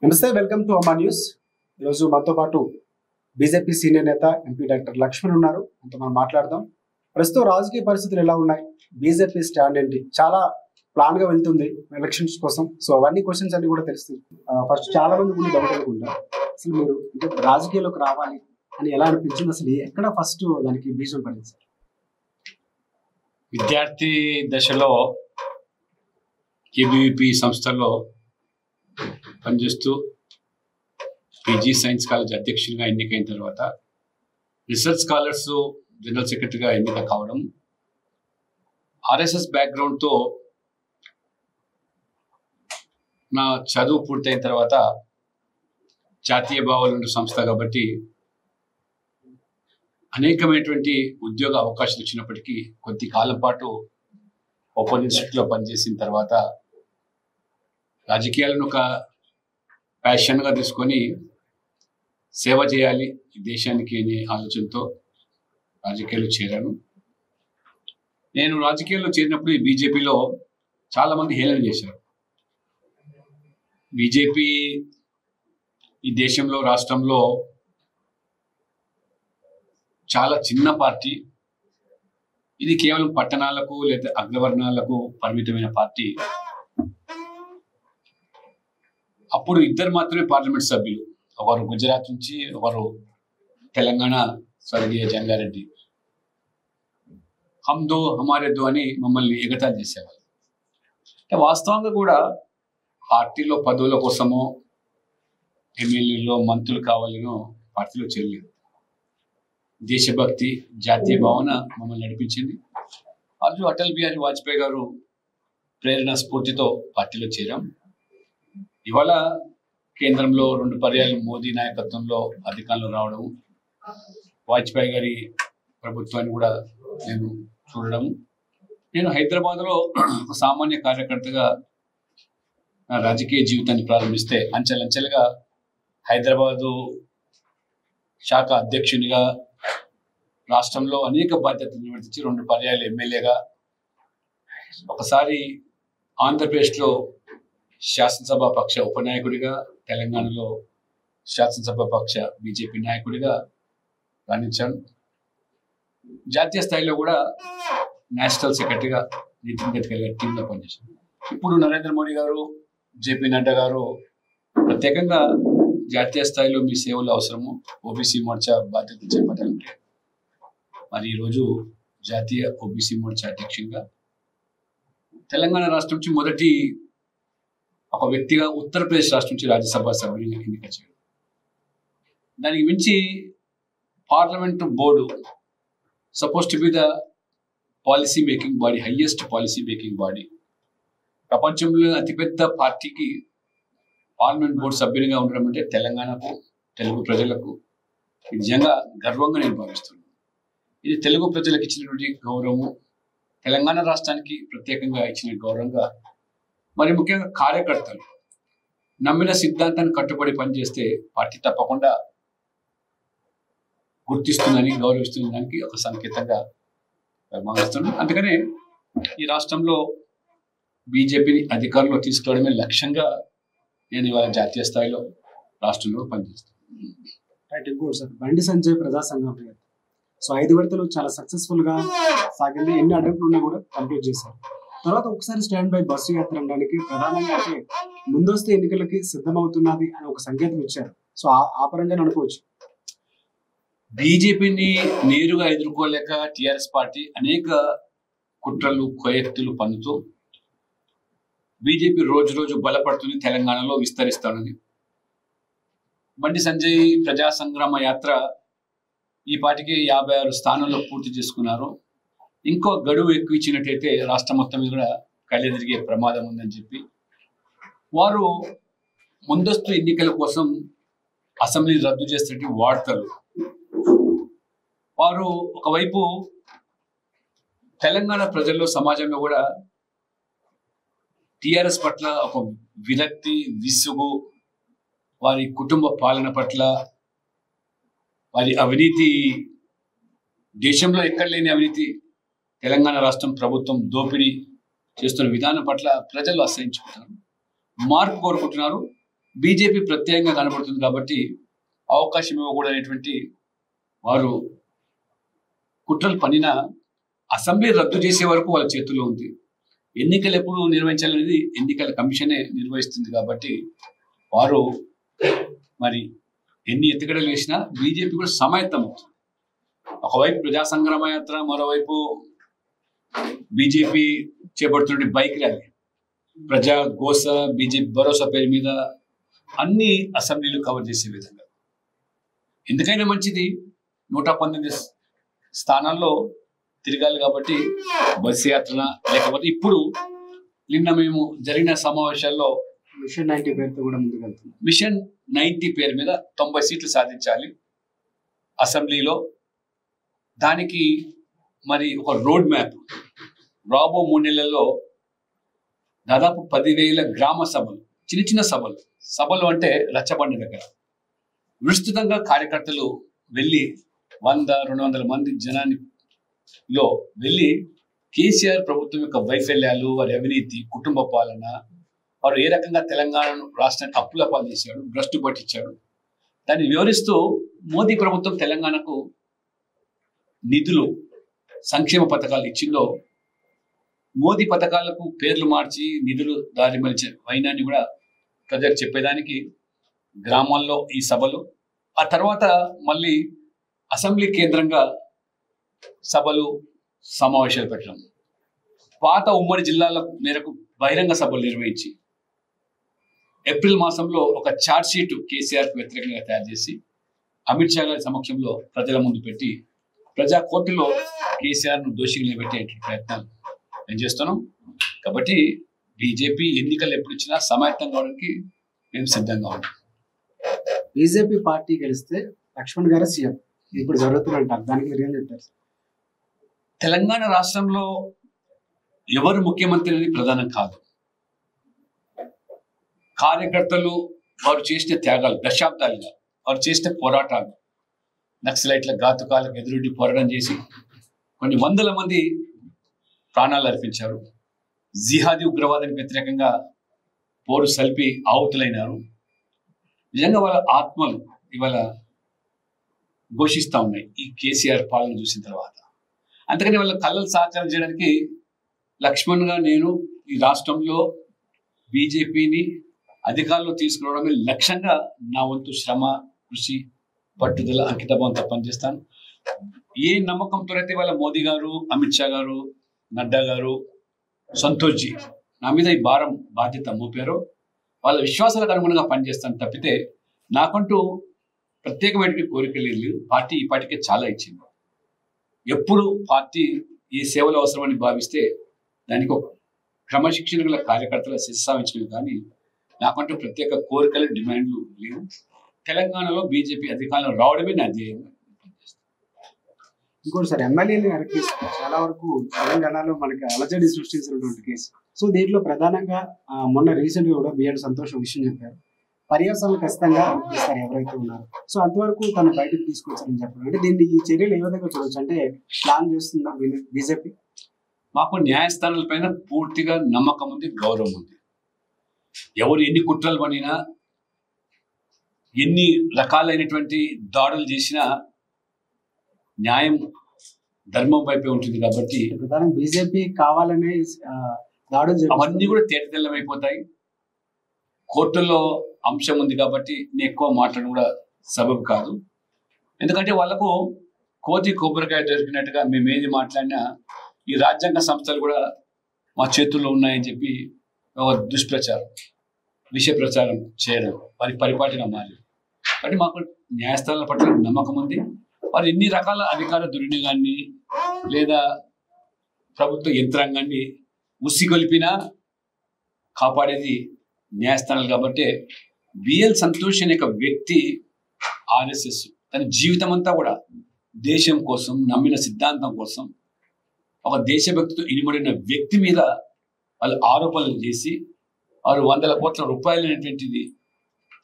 నమస్తే, welcome to అమ్మా news. ఈరోజు మనతో పాటు బీజేపీ సీనియర్ నేత ఎంపీ డాక్టర్ లక్ష్మణ్ ఉన్నారు. అంత మనం మాట్లాడదాం. ప్రస్తుతం రాజకీయ పరిస్థితులు ఎలా ఉన్నాయి, బీజేపీ స్టాండ్ ఏంటి, చాలా ప్లాన్ గా వెళ్తుంది ఎలక్షన్స్ కోసం. సో అవన్నీ క్వశ్చన్స్ అన్ని కూడా తెలుస్తుంది. ఫస్ట్ చాలా మంది కూడా డౌట్ అనుకుంటా, అసలు మీరు అంటే రాజకీయాల్లోకి రావాలి అని ఎలా అనిపించింది, అసలు ఎక్కడ ఫస్ట్ దానికి బీజం పడింది సార్? విద్యార్థి దశలో కేబీవీపీ సంస్థలో పనిచేస్తూ పీజీ సైన్స్ కాలేజ్ అధ్యక్షునిగా ఎన్నికైన తర్వాత రీసెర్చ్ స్కాలర్స్ జనరల్ సెక్రటరీగా ఎన్నిక కావడం, ఆర్ఎస్ఎస్ బ్యాక్గ్రౌండ్తో నా చదువు పూర్తయిన తర్వాత జాతీయ భావాలున్న సంస్థ కాబట్టి అనేకమైనటువంటి ఉద్యోగ అవకాశాలు వచ్చినప్పటికీ కొద్ది కాలం పాటు ఓపెన్ ఇన్స్టిట్యూట్లో పనిచేసిన తర్వాత రాజకీయాలను ఒక ప్యాషన్గా తీసుకొని సేవ చేయాలి ఈ దేశానికి అనే ఆలోచనతో రాజకీయాల్లో చేరాను. నేను రాజకీయాల్లో చేరినప్పుడు ఈ బీజేపీలో చాలామంది హేళన చేశారు. బీజేపీ ఈ దేశంలో, రాష్ట్రంలో చాలా చిన్న పార్టీ, ఇది కేవలం పట్టణాలకు లేదా అగ్రవర్ణాలకు పరిమితమైన పార్టీ. అప్పుడు ఇద్దరు మాత్రమే పార్లమెంట్ సభ్యులు, ఒకరు గుజరాత్ నుంచి, ఒకరు తెలంగాణ స్వర్గీయ జంగారెడ్డి. హమ్ దో హమారే దో అని మమ్మల్ని ఎగతాళి చేసేవాళ్ళు. వాస్తవంగా కూడా పార్టీలో పదవుల కోసమో ఎమ్మెల్యేలో మంత్రులు కావాలనో పార్టీలో చేరలేదు. దేశభక్తి, జాతీయ భావన మమ్మల్ని నడిపించింది. అటు అటల్ బిహారీ వాజ్పేయి గారు ప్రేరణ స్ఫూర్తితో పార్టీలో చేరాం. ఇవాళ కేంద్రంలో 2 పర్యాలు మోదీ నాయకత్వంలో అధికారంలో రావడం, వాజ్పేయి గారి ప్రభుత్వాన్ని కూడా నేను చూడడం. నేను హైదరాబాద్లో ఒక సామాన్య కార్యకర్తగా నా రాజకీయ జీవితాన్ని ప్రారంభిస్తే అంచెలంచెలుగా హైదరాబాదు శాఖ అధ్యక్షునిగా రాష్ట్రంలో అనేక బాధ్యతలు నిర్వర్తించి 2 పర్యాలు ఎమ్మెల్యేగా, ఒకసారి ఆంధ్రప్రదేశ్లో శాసనసభ పక్ష ఉపనాయకుడిగా, తెలంగాణలో శాసనసభ పక్ష బీజేపీ నాయకుడిగా రాణించాను. జాతీయ స్థాయిలో కూడా నేషనల్ సెక్రటరీగా నితిన్ గడ్కరీ గారి టీంలో పనిచేశాను. ఇప్పుడు నరేంద్ర మోడీ గారు, జేపీ నడ్డా గారు ప్రత్యేకంగా జాతీయ స్థాయిలో మీ సేవలు అవసరము, ఓబీసీ మోర్చా బాధ్యత చేపట్టాలంటే మరి ఈరోజు జాతీయ ఓబీసీ మోర్చా అధ్యక్షుడిగా తెలంగాణ రాష్ట్రం నుంచి మొదటి ఒక వ్యక్తిగా ఉత్తరప్రదేశ్ రాష్ట్రం నుంచి రాజ్యసభ సభ్యునిగా ఎన్నిక చేయడం. దానికి మించి parliament board suppose to be the policy making body, highest policy making body. ప్రపంచంలో అతిపెద్ద పార్టీకి పార్లమెంట్ బోర్డు సభ్యునిగా ఉండడం అంటే తెలంగాణకు, తెలుగు ప్రజలకు నిజంగా గర్వంగా నేను భావిస్తున్నాను. ఇది తెలుగు ప్రజలకు ఇచ్చినటువంటి గౌరవము, తెలంగాణ రాష్ట్రానికి ప్రత్యేకంగా ఇచ్చిన గౌరవంగా, మరి ముఖ్యంగా కార్యకర్తలు నమ్మిన సిద్ధాంతాన్ని కట్టుబడి పనిచేస్తే పార్టీ తప్పకుండా గుర్తిస్తుందని, గౌరవిస్తున్న దానికి ఒక సంకేతంగా భావిస్తున్నాను. అందుకనే ఈ రాష్ట్రంలో బీజేపీని అధికారంలో తీసుకోవడమే లక్ష్యంగా నేను ఇవాళ జాతీయ స్థాయిలో రాష్ట్రంలో పనిచేస్తాను. రైట్, ఇంకోటి సార్, బండి సంజయ్ ప్రజా సంఘం సో 5 విడతలు చాలా సక్సెస్ఫుల్ గా సాగింది. ఎన్ని అడ్డంకులు ఉన్నా కూడా కంప్లీట్ చేశారు. తర్వాత ఒకసారి స్టాండ్ బై బస్సు యాత్ర అనడానికి ప్రధానంగా అంటే ముందస్తు ఎన్నికలకి సిద్ధమవుతున్నది అని ఒక సంకేతం ఇచ్చారు. సో ఆ పరంగా అనుకోవచ్చు. బీజేపీని నేరుగా ఎదుర్కోలేక టిఆర్ఎస్ పార్టీ అనేక కుట్రలు, కొయత్తులు పన్నుతూ బీజేపీ రోజు రోజు బలపడుతుంది, తెలంగాణలో విస్తరిస్తానని. బండి సంజయ్ ప్రజా సంగ్రామ యాత్ర ఈ పార్టీకి 56 స్థానాల్లో పూర్తి చేసుకున్నారు. ఇంకో గడువు ఎక్కువ ఇచ్చినట్టయితే రాష్ట్రం మొత్తం మీద కూడా కళ్ళెదిరిగే ప్రమాదం ఉందని చెప్పి వారు ముందస్తు ఎన్నికల కోసం అసెంబ్లీ రద్దు చేస్తున్నట్టు వార్తలు. వారు ఒకవైపు తెలంగాణ ప్రజల్లో, సమాజంలో కూడా టిఆర్ఎస్ పట్ల ఒక విరక్తి, విసుగు, వారి కుటుంబ పాలన పట్ల, వారి అవినీతి, దేశంలో ఎక్కడ లేని అవినీతి తెలంగాణ రాష్ట్రం ప్రభుత్వం దోపిడీ చేస్తున్న విధానం పట్ల ప్రజలు అసహించుకుంటున్నారు, మార్పు కోరుకుంటున్నారు. బీజేపీ ప్రత్యేకంగా కనబడుతుంది కాబట్టి అవకాశం ఇవ్వకూడదనేటువంటి వారు కుట్రలు పనిన అసెంబ్లీ రద్దు చేసే వరకు వాళ్ళ చేతుల్లో ఉంది. ఎన్నికలు ఎప్పుడు నిర్వహించాలనేది ఎన్నికల కమిషనే నిర్వహిస్తుంది కాబట్టి వారు మరి ఎన్ని ఎత్తుగడలు వేసినా బీజేపీ కూడా సమాయత్తం అవుతుంది. ఒకవైపు ప్రజా సంగ్రామ యాత్ర, మరోవైపు బీజేపీ చేపడుతున్న బైక్ ర్యాలీ, ప్రజా గోస, బీజేపీ భరోసా పేరు మీద అన్ని అసెంబ్లీలు కవర్ చేసే విధంగా. ఎందుకైనా మంచిది 119 స్థానాల్లో తిరగాలి కాబట్టి బస్సు యాత్ర, లేకపోతే ఇప్పుడు నిన్న మేము జరిగిన సమావేశాల్లో మిషన్ 90 పేరుతో కూడా ముందుకెళ్తున్నాం. మిషన్ 90 పేరు మీద 90 సీట్లు సాధించాలి అసెంబ్లీలో. దానికి మరి ఒక రోడ్ మ్యాప్, రాబో 3 నెలల్లో దాదాపు 10,000 గ్రామ సభలు, చిన్న చిన్న సభలు అంటే రచ్చబండ దగ్గర విస్తృతంగా కార్యకర్తలు వెళ్ళి 100-200 మంది జనానిలో వెళ్ళి కేసీఆర్ ప్రభుత్వం యొక్క వైఫల్యాలు, వారి అవినీతి, కుటుంబ పాలన, వారు ఏ రకంగా తెలంగాణను రాష్ట్రానికి అప్పుల పాలు చేశాడు, భ్రష్టు పట్టించాడు, దాన్ని వివరిస్తూ మోదీ ప్రభుత్వం తెలంగాణకు నిధులు, సంక్షేమ పథకాలు ఇచ్చిందో, మోదీ పథకాలకు పేర్లు మార్చి నిధులు దారి మలిచే వైనాన్ని కూడా ప్రజలకు చెప్పేదానికి గ్రామాల్లో ఈ సభలు, ఆ తర్వాత మళ్ళీ అసెంబ్లీ కేంద్రంగా సభలు, సమావేశాలు పెట్టడం, పాత ఉమ్మడి జిల్లాల మేరకు బహిరంగ సభలు నిర్వహించి ఏప్రిల్ మాసంలో ఒక ఛార్జ్ షీట్ కేసీఆర్కు వ్యతిరేకంగా తయారు చేసి అమిత్ షా గారి సమక్షంలో ప్రజల ముందు పెట్టి ప్రజా కోర్టులో కేసీఆర్ను దోషిగా నిలబెట్టే ప్రయత్నాలు మేము చేస్తున్నాం. కాబట్టి బీజేపీ ఎన్నికలు ఎప్పుడు ఇచ్చినా సమాయత్తం కావడానికి మేము సిద్ధంగా ఉన్నాం. బీజేపీ పార్టీ గెలిస్తే లక్ష్మణ్ గారు సీఎం ఇప్పుడు జరుగుతున్నట్టు, దానికి మీరు ఏం చెప్తారు? తెలంగాణ రాష్ట్రంలో ఎవరు ముఖ్యమంత్రి అనేది ప్రధానం కాదు. కార్యకర్తలు వారు చేసిన త్యాగాలు, దశాబ్దాలుగా వారు చేసిన పోరాటాలు, నక్సలైట్ల ఘాతుకాలకు ఎదురుడి పోరాటం చేసి కొన్ని వందల మంది ప్రాణాలు అర్పించారు. జిహాదీ ఉగ్రవాదానికి వ్యతిరేకంగా పోరు సల్పి ఆహుతులైనారు. నిజంగా వాళ్ళ ఆత్మలు ఇవాళ ఘోషిస్తూ ఉన్నాయి ఈ కేసీఆర్ పాలన చూసిన తర్వాత. అందుకని వాళ్ళ కళ్ళలు సాకారం చేయడానికి లక్ష్మణ్గా నేను ఈ రాష్ట్రంలో బీజేపీని అధికారంలో తీసుకురావడమే లక్ష్యంగా నా వంతు శ్రమ, కృషి, పట్టుదల, అంకితభావంతో పనిచేస్తాను. ఏ నమ్మకంతో అయితే వాళ్ళ మోదీ గారు, అమిత్ షా గారు, నడ్డా గారు, సంతోష్ జీ నా మీద ఈ బాధ్యత మోపారో వాళ్ళ విశ్వాసాలకు అనుగుణంగా పనిచేస్తాను తప్పితే నాకంటూ ప్రత్యేకమైన కోరిక లేదు. పార్టీ ఈ పార్టీకే చాలా ఇచ్చింది. ఎప్పుడు పార్టీ ఈ సేవలు అవసరమని భావిస్తే దానికి ఒక క్రమశిక్షణ గల కార్యకర్తల శిస్సావించడం కానీ నాకంటూ ప్రత్యేక కోరికలు, డిమాండ్లు లేవు. తెలంగాణలో బీజేపీ అధికారంలో రావడమే నా ధ్యేయంగా. ఇంకోటి సార్, ఎమ్మెల్యేలు కేసు చాలా వరకు తెలంగాణలో మనకి అలజడి సృష్టించినటువంటి కేసు. సో దీంట్లో ప్రధానంగా మొన్న రీసెంట్ గా కూడా బిఎడ్ సంతోష్ విషయం చెప్పారు, పర్యావసనాలు ఖచ్చితంగా ఇస్తారు ఎవరైతే ఉన్నారో. సో అంతవరకు తను బయటకు తీసుకొచ్చారని చెప్పారు. అంటే దీన్ని ఈ చర్యలు ఏ విధంగా చూడవచ్చు? అంటే ప్లాన్ చేస్తుందా బీజేపీ? మాకు న్యాయస్థానాల పైన పూర్తిగా నమ్మకం ఉంది, గౌరవం ఉంది. ఎవరు ఎన్ని కుట్రలు పడినా, ఎన్ని రకాలైనటువంటి దాడులు చేసినా న్యాయం ధర్మం వైపే ఉంటుంది. కాబట్టి ప్రధానంగా బీజేపీ కావాలనే దాడులు అవన్నీ కూడా తేటతెల్లమైపోతాయి. కోర్టుల్లో అంశం ఉంది కాబట్టి నేను ఎక్కువ మాట్లాడడం కూడా సబబు కాదు. ఎందుకంటే వాళ్ళకు కోతి కొబ్బరికాయ దొరికినట్టుగా మేము ఏది మాట్లాడినా ఈ రాజ్యాంగ సంస్థలు కూడా మా చేతుల్లో ఉన్నాయని చెప్పి ఒక దుష్ప్రచారం, విష ప్రచారం చేయడం వారి పరిపాటిగా మారి. కాబట్టి మాకు న్యాయస్థానాల పట్ల నమ్మకం ఉంది. వారు ఎన్ని రకాల అధికార దుర్వినియోగాన్ని లేదా ప్రభుత్వ యంత్రాంగాన్ని ఉసిగొలిపినా కాపాడేది న్యాయస్థానాలు. కాబట్టి బిఎల్ సంతోష్ అనే ఒక వ్యక్తి ఆర్ఎస్ఎస్ తన జీవితం అంతా కూడా దేశం కోసం, నమ్మిన సిద్ధాంతం కోసం, ఒక దేశభక్తితో ఇనిమడిన వ్యక్తి మీద వాళ్ళు ఆరోపణలు చేసి వారు 100 కోట్ల రూపాయలు అనేటువంటిది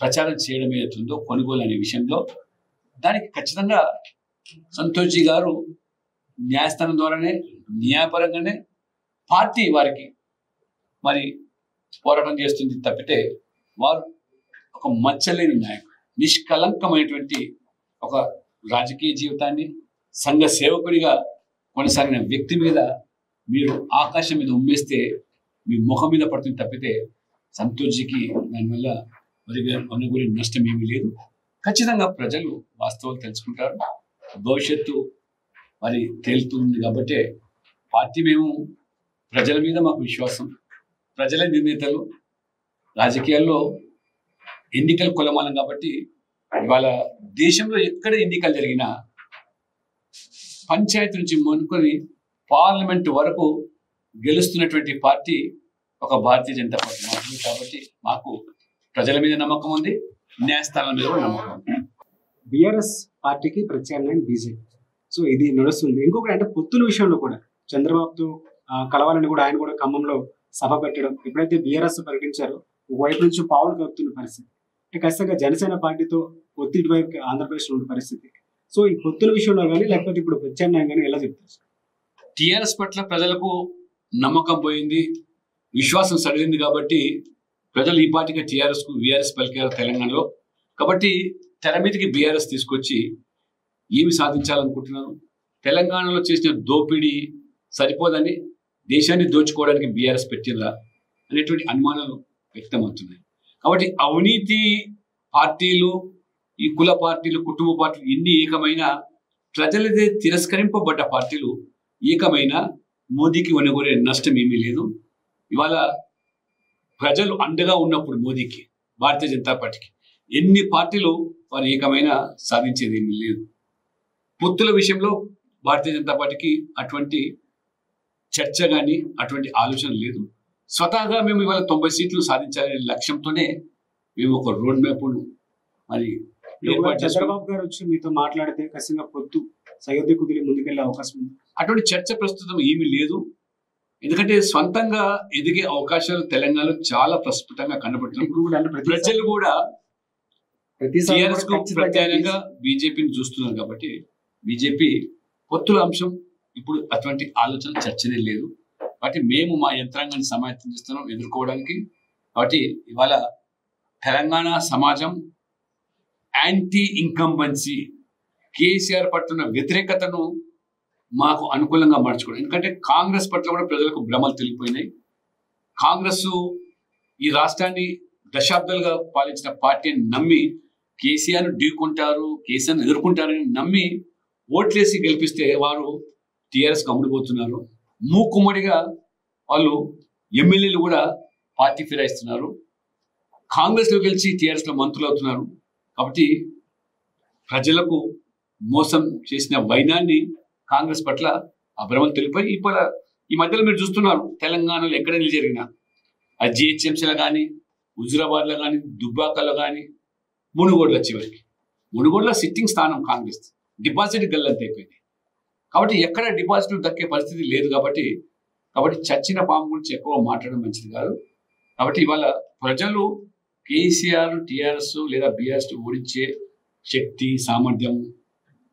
ప్రచారం చేయడం ఏదైతుందో కొనుగోలు అనే విషయంలో, దానికి ఖచ్చితంగా సంతోష్ జీ గారు న్యాయస్థానం ద్వారానే, న్యాయపరంగానే పార్టీ వారికి మరి పోరాటం చేస్తుంది తప్పితే వారు ఒక ఒక మచ్చలేని నాయకుడు, నిష్కలంకమైనటువంటి ఒక రాజకీయ జీవితాన్ని సంఘ సేవకుడిగా కొనసాగిన వ్యక్తి మీద మీరు ఆకాశం మీద ఉమ్మేస్తే మీ ముఖం మీద పడుతుంది తప్పితే సంతోష్జీకి దానివల్ల అనుగురి నష్టం ఏమీ లేదు. ఖచ్చితంగా ప్రజలు వాస్తవాలు తెలుసుకుంటారు, భవిష్యత్తు మరి తేలుతుంది. కాబట్టి పార్టీ మేము ప్రజల మీద మాకు విశ్వాసం, ప్రజల నిర్ణేతలు, రాజకీయాల్లో ఎన్నికలు కొలమానం. కాబట్టి ఇవాళ దేశంలో ఎక్కడ ఎన్నికలు జరిగినా పంచాయతీ నుంచి మొనుకొని పార్లమెంట్ వరకు గెలుస్తున్నటువంటి పార్టీ ఒక భారతీయ జనతా పార్టీ మాత్రమే. కాబట్టి మాకు ప్రజల మీద నమ్మకం ఉంది, న్యాయస్థానాల మీద కూడా నమ్మకం ఉంది. బీఆర్ఎస్ పార్టీకి ప్రత్యామ్నాయం బీజేపీ. సో ఇది నడుస్తుంది. ఇంకొకటి అంటే పొత్తుల విషయంలో కూడా చంద్రబాబుతో కలవాలని కూడా ఆయన కూడా ఖమ్మంలో సభ పెట్టడం, ఎప్పుడైతే బీఆర్ఎస్ ప్రకటించారో ఒకవైపు నుంచి పావులు కలుపుతున్న పరిస్థితి. అంటే ఖచ్చితంగా జనసేన పార్టీతో ఒత్తిడి వైపు ఆంధ్రప్రదేశ్లో ఉన్న పరిస్థితి. సో ఈ పొత్తుల విషయంలో కానీ లేకపోతే ఇప్పుడు ప్రత్యామ్నాయం కానీ ఎలా చెప్తారు? టీఆర్ఎస్ పట్ల ప్రజలకు నమ్మకం పోయింది, విశ్వాసం సడిలింది. కాబట్టి ప్రజలు ఈ పార్టీగా టీఆర్ఎస్కు వీఆర్ఎస్ పలికారు తెలంగాణలో. కాబట్టి తెర మీదకి బీఆర్ఎస్ తీసుకొచ్చి ఏమి సాధించాలనుకుంటున్నారు? తెలంగాణలో చేసిన దోపిడీ సరిపోదని దేశాన్ని దోచుకోవడానికి బీఆర్ఎస్ పెట్టిందా అనేటువంటి అనుమానాలు వ్యక్తమవుతున్నాయి. కాబట్టి అవినీతి పార్టీలు, ఈ కుల పార్టీలు, కుటుంబ పార్టీలు ఎన్ని ఏకమైనా ప్రజలదే తిరస్కరింపబడ్డ పార్టీలు ఏకమైన మోదీకి వనగొరే నష్టం ఏమీ లేదు. ఇవాళ ప్రజలు అండగా ఉన్నప్పుడు మోదీకి, భారతీయ జనతా పార్టీకి ఎన్ని పార్టీలు వారు ఏకమైన సాధించేది ఏమీ లేదు. పొత్తుల విషయంలో భారతీయ జనతా పార్టీకి అటువంటి చర్చ కానీ అటువంటి ఆలోచన లేదు. స్వతహాగా మేము ఇవాళ 90 సీట్లు సాధించాలనే లక్ష్యంతోనే మేము ఒక రోడ్ మ్యాప్ను మరి చంద్రబాబు గారు వచ్చి మీతో మాట్లాడితే ఖచ్చితంగా పొత్తు సయోధ్య కుదిరి ముందుకెళ్లే అవకాశం ఉంది. అటువంటి చర్చ ప్రస్తుతం ఏమీ లేదు. ఎందుకంటే స్వంతంగా ఎదిగే అవకాశాలు తెలంగాణలో చాలా ప్రస్ఫుటంగా కనబడుతున్నారు. ప్రజలు కూడా టీఆర్ఎస్ కు ప్రత్యామ్నాయంగా బీజేపీని చూస్తున్నారు. కాబట్టి బీజేపీ పొత్తుల అంశం ఇప్పుడు అటువంటి ఆలోచన చర్చనే లేదు. కాబట్టి మేము మా యంత్రాంగాన్ని సమాయత్తం చేస్తున్నాం ఎదుర్కోవడానికి. కాబట్టి ఇవాళ తెలంగాణ సమాజం యాంటీ ఇన్కంబెన్సీ, కేసీఆర్ పట్ల వ్యతిరేకతను మాకు అనుకూలంగా మార్చుకోవడం. ఎందుకంటే కాంగ్రెస్ పట్ల కూడా ప్రజలకు భ్రమలు తెలిగిపోయినాయి. కాంగ్రెస్ ఈ రాష్ట్రాన్ని దశాబ్దాలుగా పాలించిన పార్టీని నమ్మి కేసీఆర్ను ఢీకుంటారు, కేసీఆర్ను ఎదుర్కొంటారని నమ్మి ఓట్లేసి గెలిపిస్తే వారు టీఆర్ఎస్కి అమ్ముడుపోతున్నారు. మూకుమ్మడిగా వాళ్ళు ఎమ్మెల్యేలు కూడా పార్టీ ఫిరాయిస్తున్నారు. కాంగ్రెస్లో గెలిచి టీఆర్ఎస్లో మంత్రులు అవుతున్నారు. కాబట్టి ప్రజలకు మోసం చేసిన వైనాన్ని కాంగ్రెస్ పట్ల అభ్రమలు తెలిపాయి. ఇప్పుడు ఈ మధ్యలో మీరు చూస్తున్నారు తెలంగాణలో ఎక్కడ జరిగినా ఆ జిహెచ్ఎంసీలో కానీ, హుజురాబాద్లో కానీ, దుబ్బాకలో కానీ, మునుగోడులో చివరికి మునుగోడులో సిట్టింగ్ స్థానం కాంగ్రెస్, డిపాజిట్ గల్లంత అయిపోయింది. కాబట్టి ఎక్కడ డిపాజిట్లు దక్కే పరిస్థితి లేదు. కాబట్టి చచ్చిన పాము గురించి ఎక్కువ మాట్లాడడం మంచిది కాదు. కాబట్టి ఇవాళ ప్రజలు కేసీఆర్, టీఆర్ఎస్ లేదా బీఆర్ఎస్ ఓడించే శక్తి, సామర్థ్యం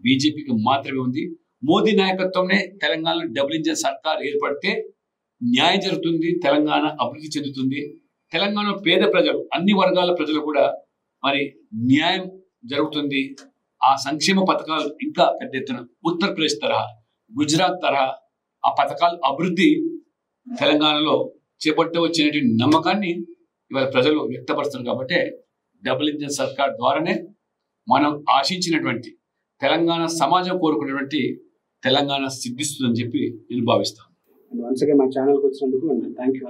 బీజేపీకి మాత్రమే ఉంది. మోదీ నాయకత్వంలో తెలంగాణలో డబుల్ ఇంజిన్ సర్కార్ ఏర్పడితే న్యాయం జరుగుతుంది, తెలంగాణ అభివృద్ధి చెందుతుంది. తెలంగాణలో పేద ప్రజలు, అన్ని వర్గాల ప్రజలు కూడా మరి న్యాయం జరుగుతుంది. ఆ సంక్షేమ పథకాలు ఇంకా పెద్ద ఎత్తున ఉత్తరప్రదేశ్ తరహా, గుజరాత్ తరహా ఆ పథకాలు అభివృద్ధి తెలంగాణలో చేపట్టవచ్చినటువంటి నమ్మకాన్ని ఇవాళ ప్రజలు వ్యక్తపరుస్తున్నారు. కాబట్టి డబుల్ ఇంజిన్ సర్కార్ ద్వారానే మనం ఆశించినటువంటి తెలంగాణ సమాజం కోరుకున్నటువంటి తెలంగాణ సిద్ధిస్తుందని చెప్పి నేను భావిస్తాను. మా ఛానల్కి వచ్చినందుకు థ్యాంక్ యూ.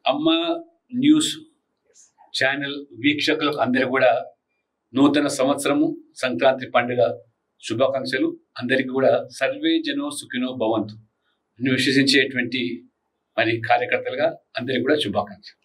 అమ్మ న్యూస్ ఛానల్ వీక్షకులకు అందరూ కూడా నూతన సంవత్సరము, సంక్రాంతి పండుగ శుభాకాంక్షలు. అందరికీ కూడా సర్వే జనో సుఖినో భవంతు అని విశ్వసించేటువంటి మరి కార్యకర్తలుగా అందరికీ కూడా శుభాకాంక్షలు.